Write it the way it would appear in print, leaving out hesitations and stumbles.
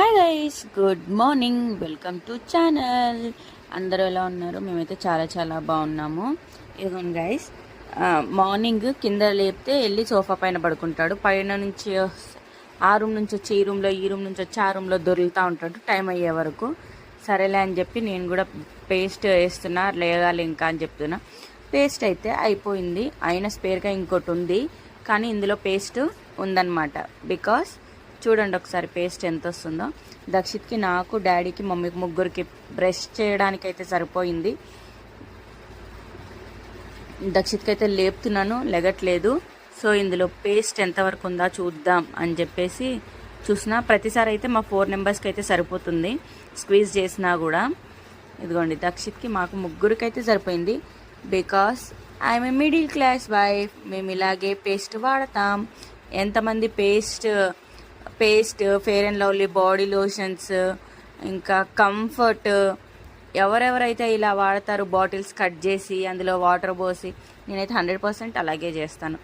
Hi guys, good morning. Welcome to channel. అందరూ ఎలా ఉన్నారు? మేమైతే చాలా చాలా బాగున్నాము. ఇదిగోండి గైస్, మార్నింగ్ కింద లేపితే వెళ్ళి సోఫా పైన పడుకుంటాడు. పైన నుంచి ఆ రూమ్ నుంచి వచ్చి ఈ రూమ్లో, ఈ రూమ్ నుంచి వచ్చి ఆ రూమ్లో దొరుకుతూ ఉంటాడు టైం అయ్యే వరకు. సరేలే అని చెప్పి నేను కూడా పేస్ట్ వేస్తున్నా, లేగాలి ఇంకా అని చెప్తున్నా. పేస్ట్ అయితే అయిపోయింది, అయినా స్పేర్గా ఇంకోటి ఉంది, కానీ ఇందులో పేస్ట్ ఉందన్నమాట. బికాస్ చూడండి ఒకసారి పేస్ట్ ఎంత వస్తుందో. దక్షిత్కి, నాకు, డాడీకి, మమ్మీకి ముగ్గురికి బ్రష్ చేయడానికి అయితే సరిపోయింది. దక్షిత్కి అయితే లేపుతున్నాను, లెగట్లేదు. సో ఇందులో పేస్ట్ ఎంతవరకు ఉందా చూద్దాం అని చెప్పేసి చూసినా. ప్రతిసారి అయితే మా 4 మెంబర్స్కి అయితే సరిపోతుంది స్క్వీజ్ చేసినా కూడా. ఇదిగోండి, దక్షిత్కి మాకు ముగ్గురికి అయితే సరిపోయింది. Because I'm a middle class wife. మేము ఇలాగే పేస్ట్ వాడతాం. ఎంతమంది paste, Fair and Lovely, body lotions, ఇంకా కంఫర్ట్, ఎవరెవరైతే ఇలా వాడతారు బాటిల్స్ కట్ చేసి అందులో వాటర్ పోసి, నేనైతే 100% అలాగే చేస్తాను.